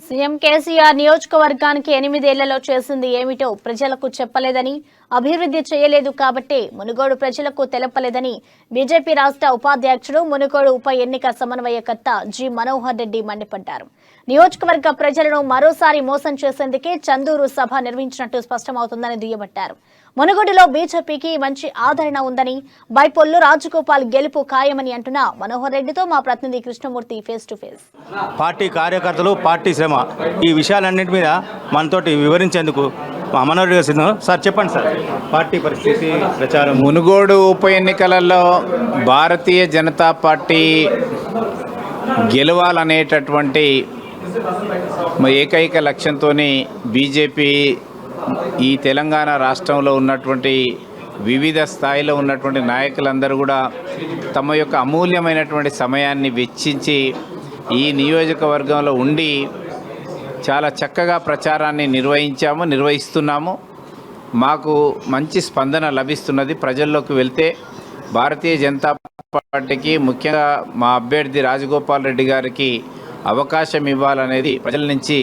CM KCR నియోజకవర్గానికి 8 ఏళ్లలో చేసింది ఏమిటో ప్రజలకు చెప్పలేదని, అభివృద్ధి చేయలేదు కాబట్టి మునుగోడు ప్రజలకు తెలపలేదని బీజేపీ రాష్ట్ర ఉపాధ్యక్షుడు, మునుగోడు ఉప ఎన్నిక సమన్వయకర్త జి మనోహర్ రెడ్డి మండిపడ్డారు. నియోజకవర్గ ప్రజలను మరోసారి మోసం చేసేందుకే చందూరు సభ నిర్వహించినట్టు స్పష్టమవుతుందని దుయ్యబట్టారు. మునుగోడులో బీజేపీకి మంచి ఆదరణ ఉందని, బైపోల్లో రాజగోపాల్ గెలుపు ఖాయమని అంటున్న మనోహర్ రెడ్డితో మా ప్రతినిధి Krishnamurthy face to face. Party కార్యకర్తలు, పార్టీ శ్రమ, ఈ విషయాలన్నింటి మీద మనతోటి వివరించేందుకు మనోహర్ రెడ్డి సార్ చెప్పండి సార్. పార్టీ పరిస్థితి, ప్రచారం. మునుగోడు ఉప ఎన్నికలలో భారతీయ జనతా పార్టీ గెలవాలనేటటువంటి ఏకైక లక్ష్యంతో బీజేపీ ఈ తెలంగాణ రాష్ట్రంలో ఉన్నటువంటి వివిధ స్థాయిలో ఉన్నటువంటి నాయకులందరూ కూడా తమ యొక్క అమూల్యమైనటువంటి సమయాన్ని వెచ్చించి ఈ నియోజకవర్గంలో ఉండి చాలా చక్కగా ప్రచారాన్ని నిర్వహిస్తున్నాము. మాకు మంచి స్పందన లభిస్తున్నది. ప్రజల్లోకి వెళ్తే భారతీయ జనతా పార్టీకి, ముఖ్యంగా మా అభ్యర్థి రాజగోపాల్ రెడ్డి గారికి అవకాశం ఇవ్వాలనేది ప్రజల నుంచి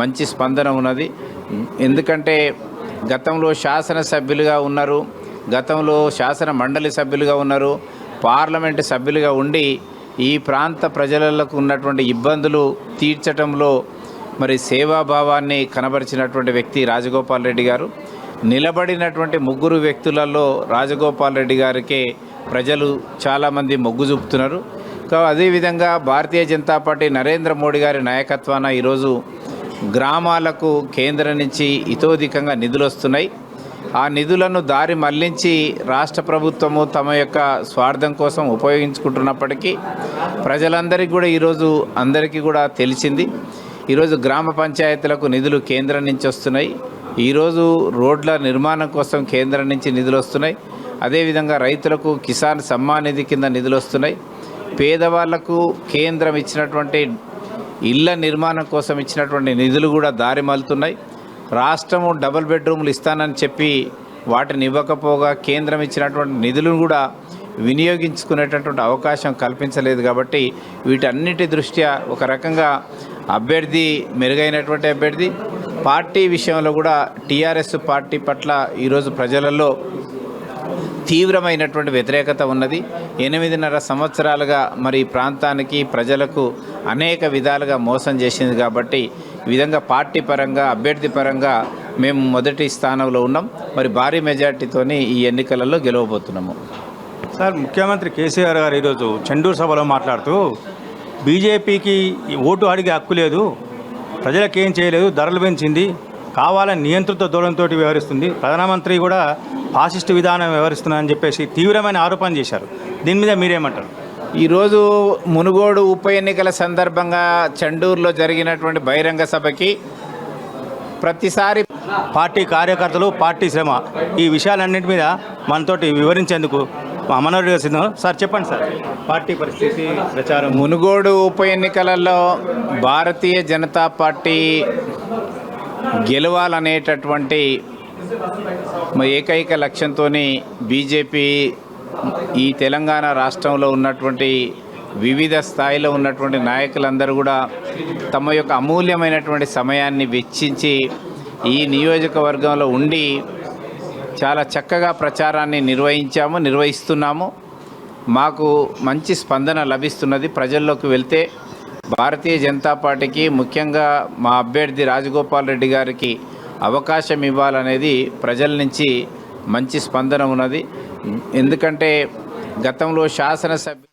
మంచి స్పందన ఉన్నది. ఎందుకంటే గతంలో శాసనసభ్యులుగా ఉన్నారు, గతంలో శాసన మండలి సభ్యులుగా ఉన్నారు, పార్లమెంటు సభ్యులుగా ఉండి ఈ ప్రాంత ప్రజలకు ఉన్నటువంటి ఇబ్బందులు తీర్చడంలో మరి సేవాభావాన్ని కనబరిచినటువంటి వ్యక్తి రాజగోపాల్ రెడ్డి గారు. నిలబడినటువంటి 3 వ్యక్తులలో రాజగోపాల్ రెడ్డి గారికే ప్రజలు చాలామంది మొగ్గు చూపుతున్నారు. అదేవిధంగా భారతీయ జనతా పార్టీ నరేంద్ర మోడీ గారి నాయకత్వాన ఈరోజు గ్రామాలకు కేంద్రం నుంచి ఇతోధికంగా నిధులు వస్తున్నాయి. ఆ నిధులను దారి మళ్లించి రాష్ట్ర ప్రభుత్వము తమ యొక్క స్వార్థం కోసం ఉపయోగించుకుంటున్నప్పటికీ ప్రజలందరికీ కూడా ఈరోజు అందరికీ కూడా తెలిసింది. ఈరోజు గ్రామ పంచాయతీలకు నిధులు కేంద్రం నుంచి వస్తున్నాయి. ఈరోజు రోడ్ల నిర్మాణం కోసం కేంద్రం నుంచి నిధులు వస్తున్నాయి. అదేవిధంగా రైతులకు కిసాన్ సమ్మాన్ నిధి కింద నిధులు వస్తున్నాయి. పేదవాళ్లకు కేంద్రం ఇచ్చినటువంటి ఇళ్ల నిర్మాణం కోసం ఇచ్చినటువంటి నిధులు కూడా దారి మలుతున్నాయి. రాష్ట్రము డబుల్ బెడ్రూమ్లు ఇస్తానని చెప్పి వాటిని ఇవ్వకపోగా కేంద్రం ఇచ్చినటువంటి నిధులను కూడా వినియోగించుకునేటటువంటి అవకాశం కల్పించలేదు. కాబట్టి వీటన్నిటి దృష్ట్యా ఒక రకంగా అభ్యర్థి మెరుగైనటువంటి అభ్యర్థి, పార్టీ విషయంలో కూడా టీఆర్ఎస్ పార్టీ పట్ల ఈరోజు ప్రజలలో తీవ్రమైనటువంటి వ్యతిరేకత ఉన్నది. 8.5 సంవత్సరాలుగా మరి ప్రాంతానికి, ప్రజలకు అనేక విధాలుగా మోసం చేసింది. కాబట్టి ఈ విధంగా పార్టీ పరంగా, అభ్యర్థి పరంగా మేము మొదటి స్థానంలో ఉన్నాం. మరి భారీ మెజార్టీతోని ఈ ఎన్నికలలో గెలవబోతున్నాము. సార్, ముఖ్యమంత్రి కేసీఆర్ గారు ఈరోజు చండూరు సభలో మాట్లాడుతూ బీజేపీకి ఓటు అడిగే హక్కు లేదు, ప్రజలకేం చేయలేదు, ధరలు పెంచింది, కావాలని నియంత్రిత ధోరణితో వ్యవహరిస్తుంది, ప్రధానమంత్రి కూడా ఫాసిస్ట్ విధానం వ్యవహరిస్తున్నారని చెప్పేసి తీవ్రమైన ఆరోపణ చేశారు. దీని మీద మీరేమంటారు? ఈరోజు మునుగోడు ఉప ఎన్నికల సందర్భంగా చండూరులో జరిగినటువంటి బహిరంగ సభకి ప్రతిసారి పార్టీ కార్యకర్తలు, పార్టీ శ్రమ, ఈ విషయాలన్నింటి మీద మనతోటి వివరించేందుకు మనోహర్ రెడ్డి సార్ చెప్పండి సార్. పార్టీ పరిస్థితి, ప్రచారం. మునుగోడు ఉప ఎన్నికలలో భారతీయ జనతా పార్టీ గెలవాలనేటటువంటి ఏకైక లక్ష్యంతో బీజేపీ ఈ తెలంగాణ రాష్ట్రంలో ఉన్నటువంటి వివిధ స్థాయిలో ఉన్నటువంటి నాయకులందరూ కూడా తమ యొక్క అమూల్యమైనటువంటి సమయాన్ని వెచ్చించి ఈ నియోజకవర్గంలో ఉండి చాలా చక్కగా ప్రచారాన్ని నిర్వహిస్తున్నాము. మాకు మంచి స్పందన లభిస్తున్నది. ప్రజల్లోకి వెళ్తే భారతీయ జనతా పార్టీకి, ముఖ్యంగా మా అభ్యర్థి రాజగోపాల్ రెడ్డి గారికి అవకాశం ఇవ్వాలనేది ప్రజల నుంచి మంచి స్పందన ఉన్నది. ఎందుకంటే గతంలో శాసనసభ్యులు